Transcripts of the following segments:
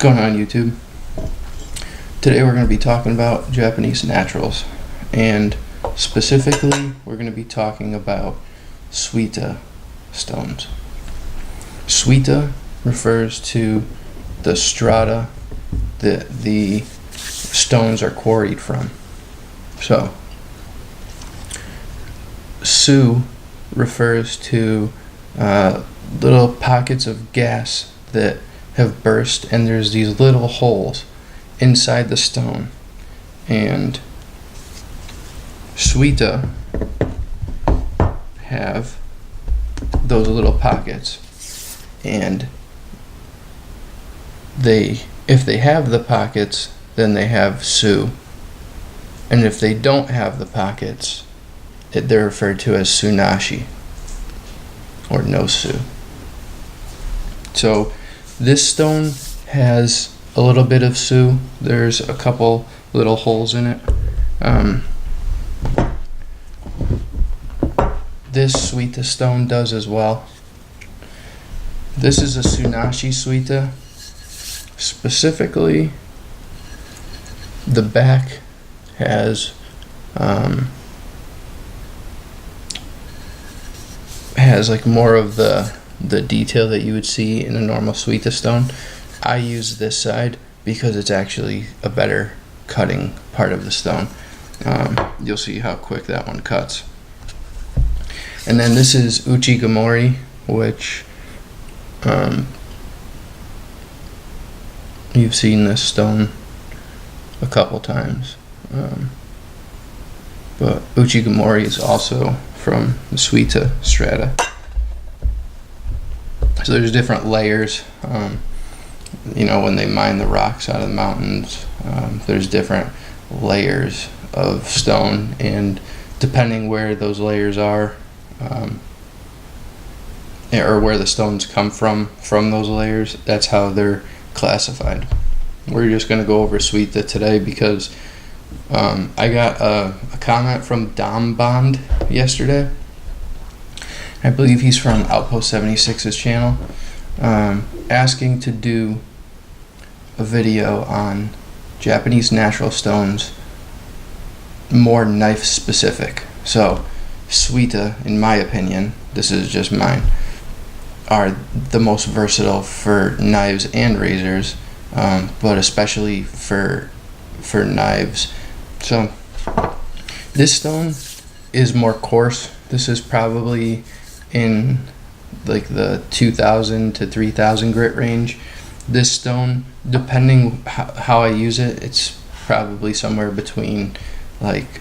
What's going on, YouTube? Today we're going to be talking about Japanese naturals, and specifically we're going to be talking about Suita stones. Suita refers to the strata that the stones are quarried from. So Su refers to little pockets of gas that have burst, and there's these little holes inside the stone. And Suita have those little pockets, and if they have the pockets, then they have Su, and if they don't have the pockets, they're referred to as Sunashi or no Su. So this stone has a little bit of Su. There's a couple little holes in it. This Suita stone does as well. This is a Sunashi Suita. Specifically, the back has like more of the detail that you would see in a normal Suita stone. I use this side because it's actually a better cutting part of the stone. You'll see how quick that one cuts. And then this is Uchigamori, which you've seen this stone a couple times. But Uchigamori is also from the Suita strata. So there's different layers. When they mine the rocks out of the mountains, there's different layers of stone, and depending where those layers are, or where the stones come from those layers, that's how they're classified. We're just going to go over Suita today because I got a comment from Dom Bond yesterday. I believe he's from Outpost 76's channel, asking to do a video on Japanese natural stones, more knife specific. So Suita, in my opinion, this is just mine, are the most versatile for knives and razors, but especially for knives. So this stone is more coarse. This is probably in like the 2,000 to 3,000 grit range. This stone, depending how I use it, it's probably somewhere between like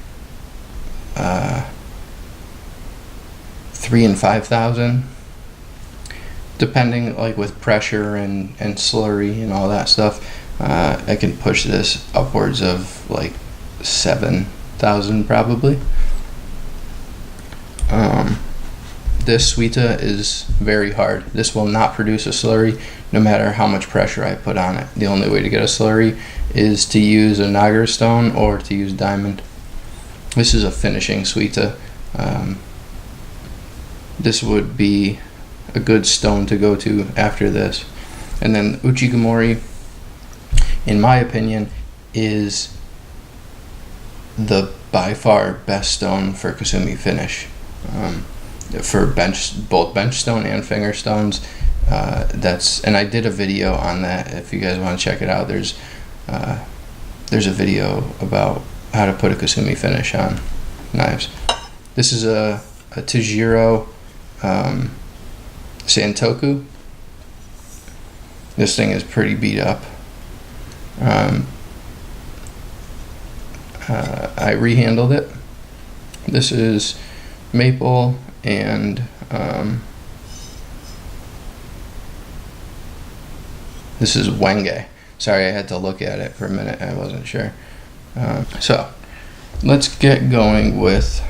3,000 and 5,000, depending, like with pressure and slurry and all that stuff. I can push this upwards of like 7,000 probably. This Suita is very hard. This will not produce a slurry no matter how much pressure I put on it. The only way to get a slurry is to use a Nagar stone or to use diamond. This is a finishing Suita. This would be a good stone to go to after this. And then Uchigamori, in my opinion, is the by far best stone for Kasumi finish. For both bench stone and finger stones. And I did a video on that. If you guys want to check it out, there's a video about how to put a Kasumi finish on knives. This is a Tojiro Santoku. This thing is pretty beat up. I rehandled it. This is maple and this is Wenge. Sorry, I had to look at it for a minute. I wasn't sure. So let's get going with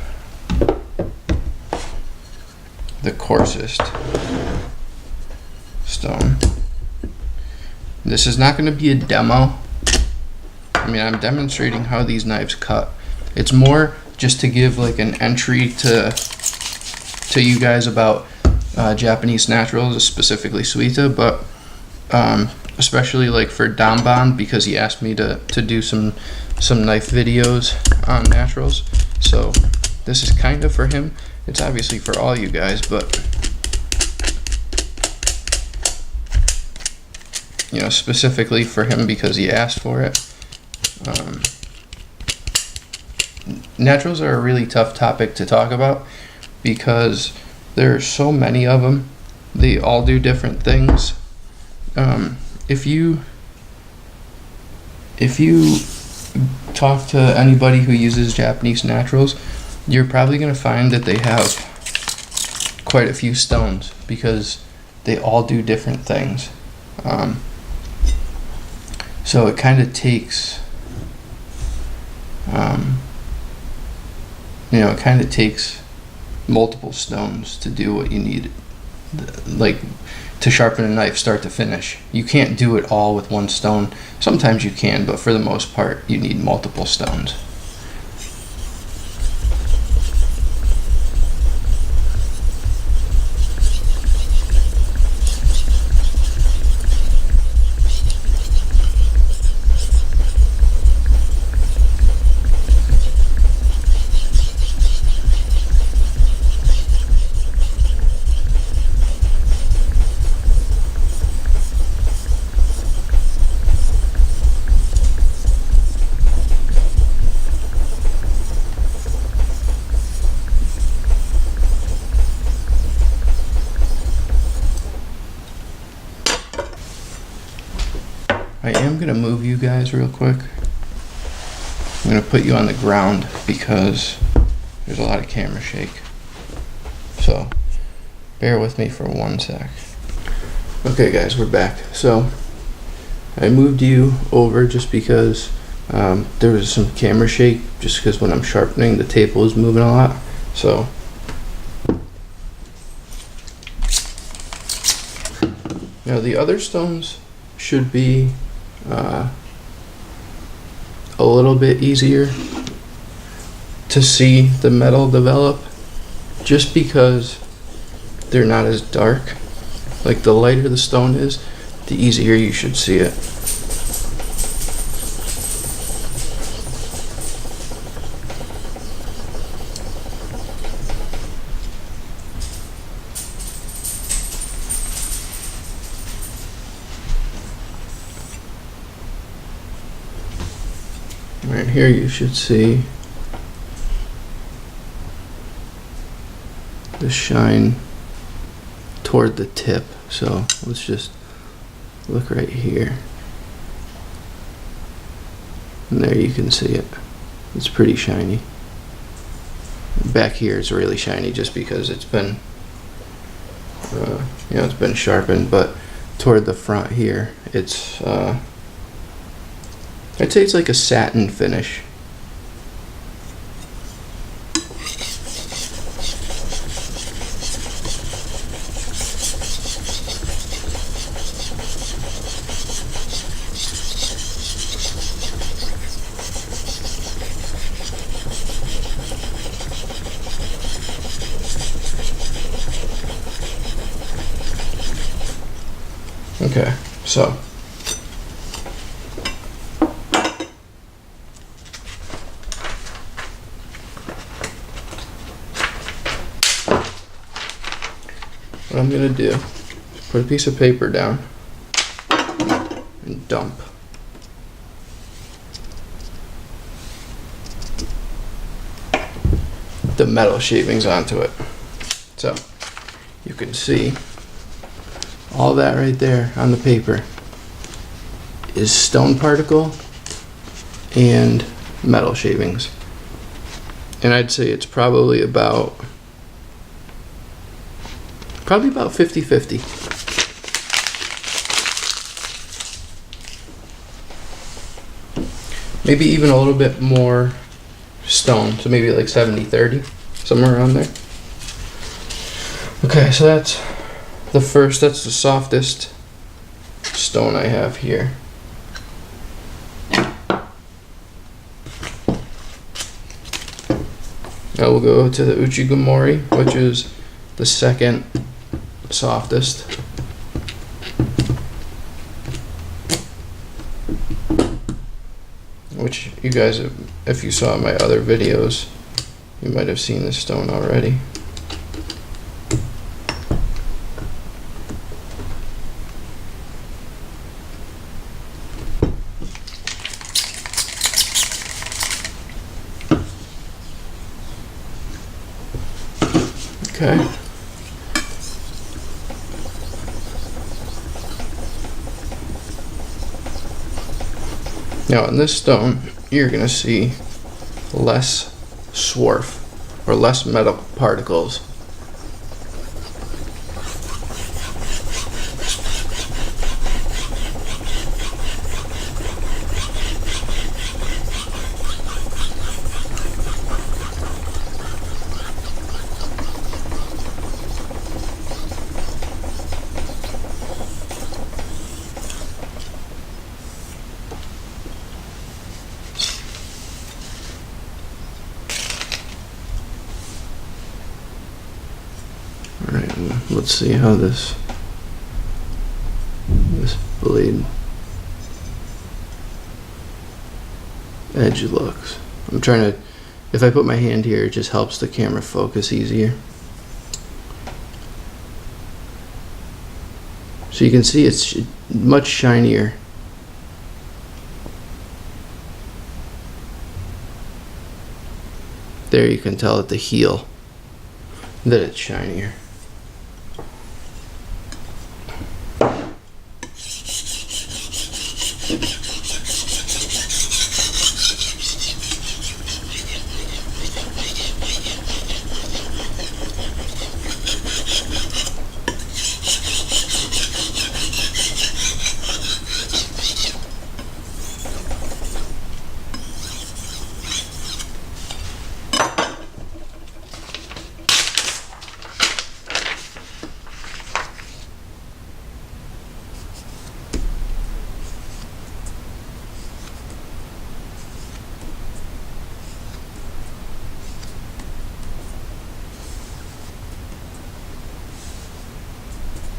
the coarsest stone. This is not going to be a demo. I'm demonstrating how these knives cut. It's more just to give like an entry to you guys about Japanese naturals, specifically Suita, but especially like for down bond, because he asked me to do some knife videos on naturals. So this is kind of for him. It's obviously for all you guys, but you know, specifically for him because he asked for it. Naturals are a really tough topic to talk about because there are so many of them. They all do different things. If you talk to anybody who uses Japanese naturals, you're probably going to find that they have quite a few stones because they all do different things. So it kind of takes, it kind of takes multiple stones to do what you need, like to sharpen a knife start to finish. You can't do it all with one stone. Sometimes you can, but for the most part, you need multiple stones. I am going to move you guys real quick. I'm going to put you on the ground because there's a lot of camera shake. So bear with me for 1 sec. Okay guys, we're back. So I moved you over just because there was some camera shake, just because when I'm sharpening the table is moving a lot. So now the other stones should be a little bit easier to see the metal develop, just because they're not as dark. Like the lighter the stone is, the easier you should see it. Right here you should see the shine toward the tip. So let's just look right here. And there you can see it. It's pretty shiny. Back here it's really shiny just because it's been it's been sharpened, but toward the front here it's I'd say it's like a satin finish. Okay, so what I'm gonna do is put a piece of paper down and dump the metal shavings onto it. So you can see all that right there on the paper is stone particle and metal shavings. And I'd say it's probably about 50-50. Maybe even a little bit more stone, so maybe like 70-30, somewhere around there. Okay, so that's the softest stone I have here. Now we'll go to the Uchigomori, which is the second softest. which you guys, if you saw my other videos, you might have seen this stone already. Okay. Now in this stone, you're going to see less swarf, or less metal particles. Alright, let's see how this blade edge looks. I'm trying to, if I put my hand here, it just helps the camera focus easier. So you can see it's much shinier. There you can tell at the heel that it's shinier.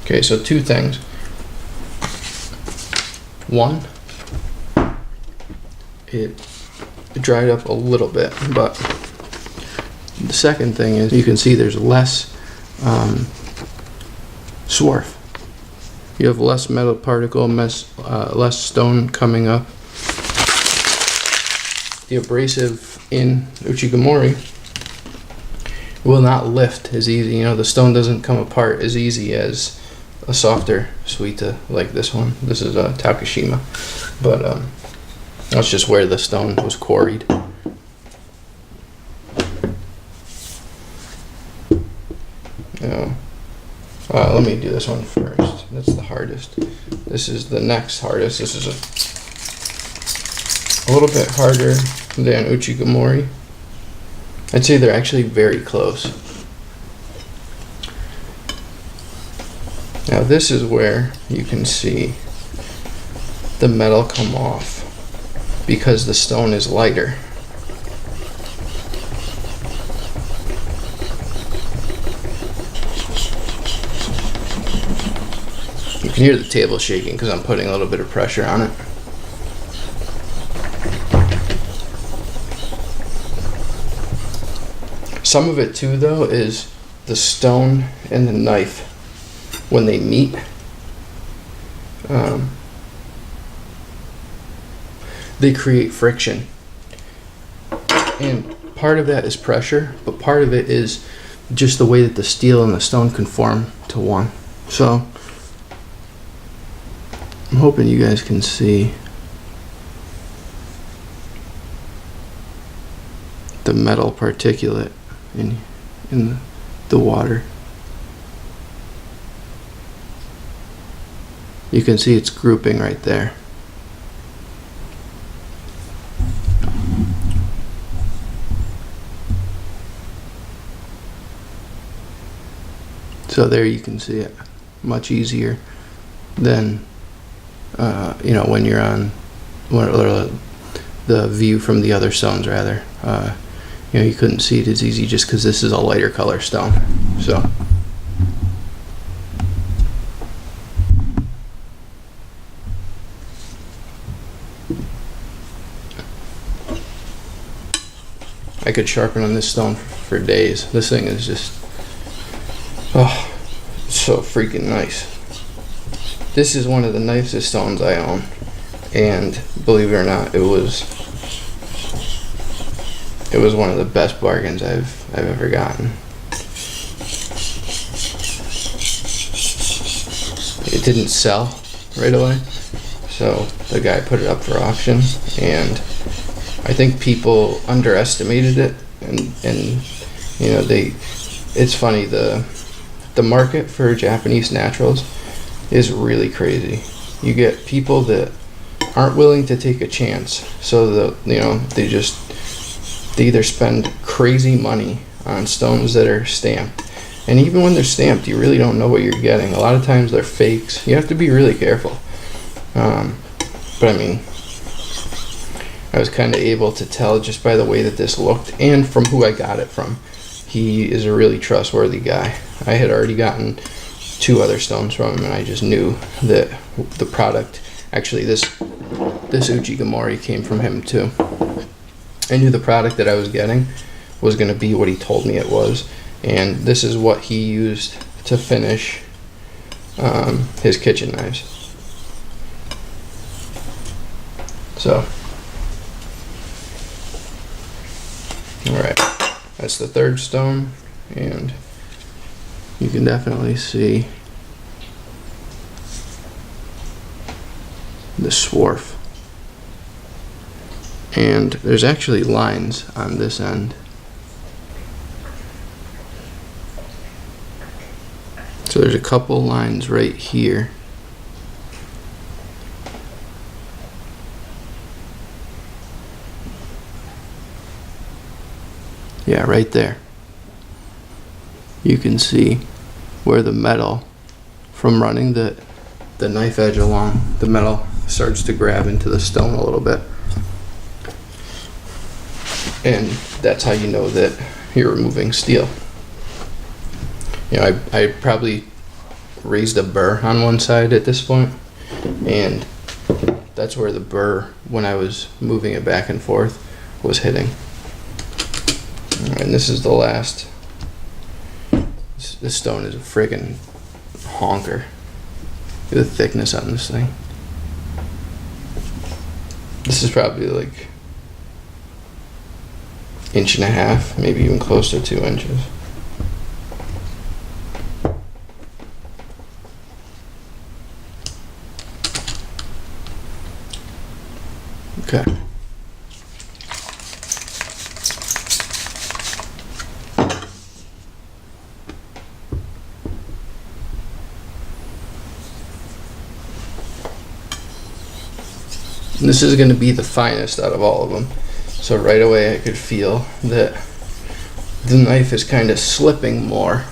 Okay, so two things. One, it dried up a little bit, but the second thing is you can see there's less swarf. You have less metal particle, less stone coming up. The abrasive in Uchigomori will not lift as easy. You know, the stone doesn't come apart as easy as a softer Suita like this one. This is a Takashima, but that's just where the stone was quarried. Now, let me do this one first. That's the hardest. This is the next hardest. This is a little bit harder than Uchigomori. I'd say they're actually very close. Now this is where you can see the metal come off because the stone is lighter. You can hear the table shaking because I'm putting a little bit of pressure on it. Some of it too though is the stone and the knife. When they meet, they create friction. And part of that is pressure, but part of it is just the way that the steel and the stone conform to one. So, I'm hoping you guys can see the metal particulate in the water. You can see it's grouping right there. So there you can see it much easier than you know, when you're on the view from the other stones rather. You know, you couldn't see it as easy just because this is a lighter color stone. So I could sharpen on this stone for days. This thing is just, oh, so freaking nice. This is one of the nicest stones I own, and believe it or not, it was one of the best bargains I've ever gotten. It didn't sell right away, so the guy put it up for auction, and I think people underestimated it, and you know, it's funny, the market for Japanese naturals is really crazy. You get people that aren't willing to take a chance, so they either spend crazy money on stones that are stamped, and even when they're stamped, you really don't know what you're getting. A lot of times they're fakes. You have to be really careful. But I mean, I was kind of able to tell just by the way that this looked and from who I got it from. He is a really trustworthy guy. I had already gotten 2 other stones from him, and I just knew that the product, actually this Uchigamori came from him too. I knew the product that I was getting was going to be what he told me it was, and this is what he used to finish his kitchen knives. So, alright, that's the 3rd stone, and you can definitely see the swarf. And there's actually lines on this end. So there's a couple lines right here. Yeah, right there. You can see where the metal, from running the knife edge along, the metal starts to grab into the stone a little bit. And that's how you know that you're removing steel. You know, I probably raised a burr on one side at this point, and that's where the burr, when I was moving it back and forth, was hitting. And this is the last. This stone is a friggin' honker. Look at the thickness on this thing. This is probably like 1.5 inches, maybe even closer to 2 inches. Okay. And this is going to be the finest out of all of them. So right away I could feel that the knife is kind of slipping more.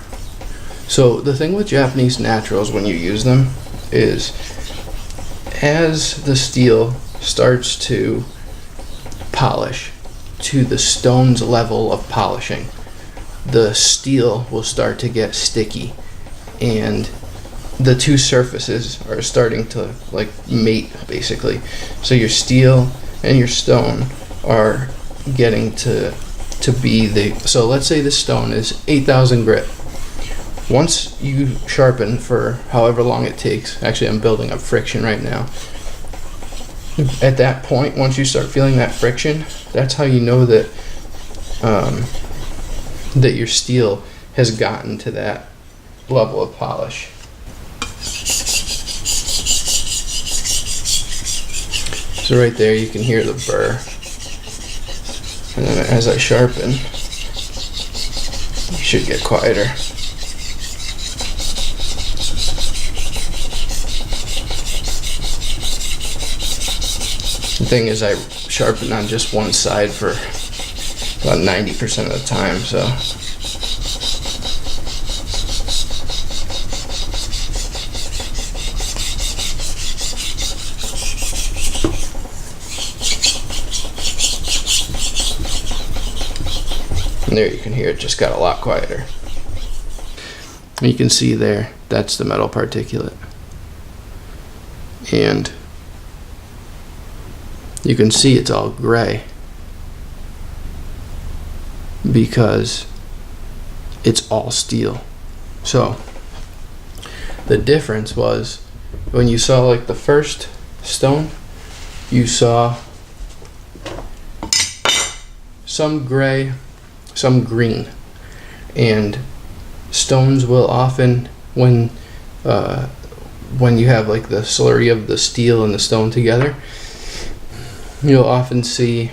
So the thing with Japanese naturals when you use them is, as the steel starts to polish to the stone's level of polishing, the steel will start to get sticky, and the 2 surfaces are starting to like mate, basically. So your steel and your stone are getting to be so let's say this stone is 8,000 grit. Once you sharpen for however long it takes, actually I'm building up friction right now. At that point, once you start feeling that friction, that's how you know that that your steel has gotten to that level of polish. So right there you can hear the burr. And then as I sharpen, you should get quieter. The thing is, I sharpen on just one side for about 90% of the time, so. And there you can hear it just got a lot quieter. And you can see there, that's the metal particulate. And you can see it's all gray. because it's all steel. So the difference was when you saw like the first stone, you saw some gray, some green, and stones will often, when you have like the slurry of the steel and the stone together, you'll often see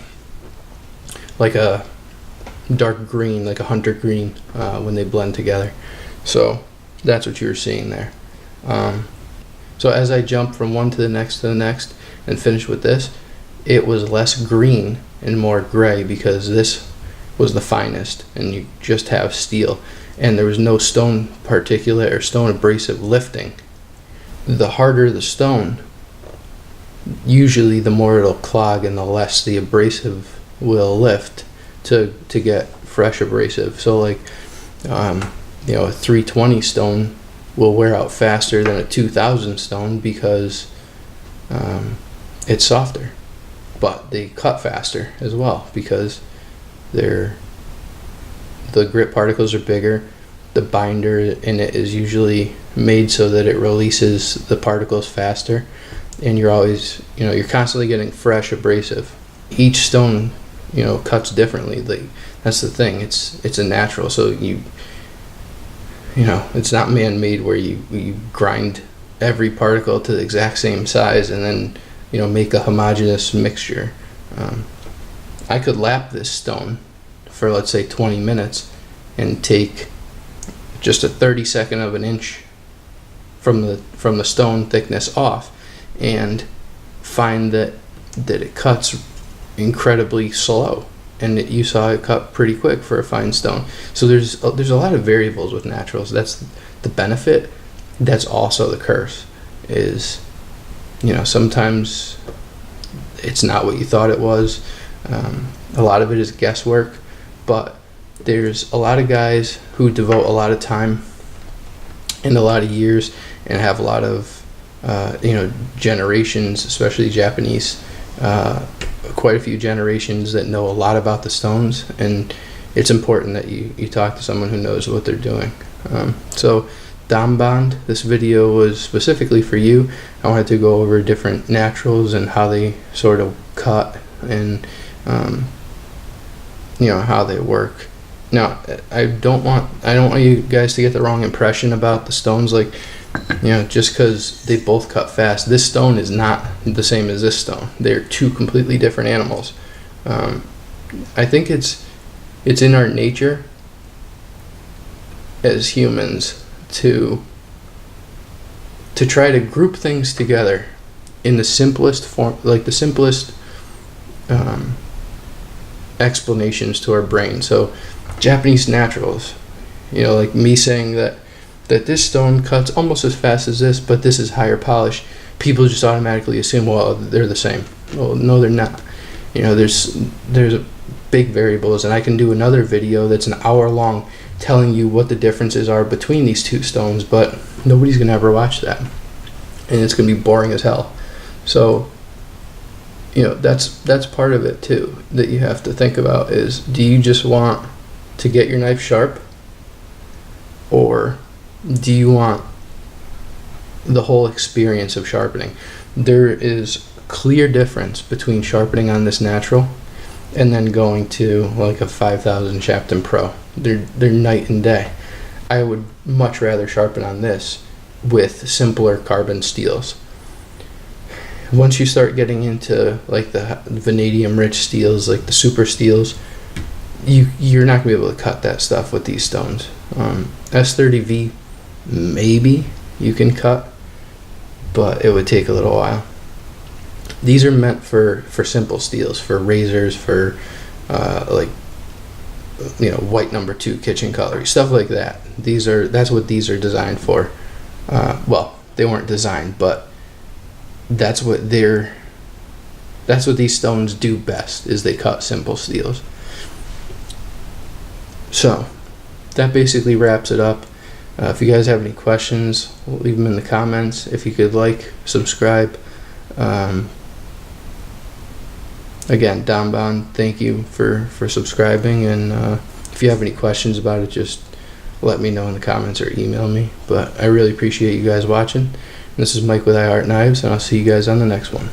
like a dark green, like a hunter green, when they blend together. So that's what you were seeing there. So as I jumped from one to the next and finished with this, it was less green and more gray because this was the finest and you just have steel and there was no stone particulate or stone abrasive lifting. The harder the stone, usually the more it'll clog and the less the abrasive will lift to get fresh abrasive. So like a 320 stone will wear out faster than a 2000 stone because it's softer, but they cut faster as well because the grit particles are bigger. The binder in it is usually made so that it releases the particles faster, and you're always, you're constantly getting fresh abrasive. Each stone, cuts differently. Like, that's the thing. It's a natural. So it's not man-made where you grind every particle to the exact same size and then make a homogeneous mixture. I could lap this stone for, let's say, 20 minutes and take just a 32nd of an inch from the stone thickness off and find that it cuts incredibly slow, and you saw it cut pretty quick for a fine stone. So there's a lot of variables with naturals. That's the benefit. That's also the curse, is sometimes it's not what you thought it was. A lot of it is guesswork, but there's a lot of guys who devote a lot of time and a lot of years and have a lot of generations, especially Japanese, quite a few generations that know a lot about the stones, and it's important that you talk to someone who knows what they're doing. So Danband, this video was specifically for you. I wanted to go over different naturals and how they sort of cut and how they work. Now, I don't want you guys to get the wrong impression about the stones. Like, just because they both cut fast, this stone is not the same as this stone. They're two completely different animals. I think it's in our nature as humans to try to group things together in the simplest form, like the simplest explanations to our brain. So Japanese naturals, like me saying that this stone cuts almost as fast as this, but this is higher polish. People just automatically assume, well, they're the same. Well, no, they're not. There's big variables, and I can do another video that's an hour long telling you what the differences are between these two stones, but nobody's gonna ever watch that, and it's gonna be boring as hell. So that's part of it too that you have to think about, is do you just want to get your knife sharp, or do you want the whole experience of sharpening? There is a clear difference between sharpening on this natural and then going to like a 5000 Shapton Pro. They're night and day. I would much rather sharpen on this with simpler carbon steels. Once you start getting into like the vanadium rich steels, like the super steels, you're not gonna be able to cut that stuff with these stones. S30V, maybe you can cut, but it would take a little while. These are meant for simple steels, for razors, for white number 2 kitchen cutlery, stuff like that. That's what these are designed for. Well, they weren't designed, but that's what these stones do best, is they cut simple steels. So that basically wraps it up. If you guys have any questions, leave them in the comments. If you could subscribe. Again, Danban, thank you for subscribing and If you have any questions about it, just let me know in the comments or email me. But I really appreciate you guys watching. This is Mike with iheartknives, and I'll see you guys on the next one.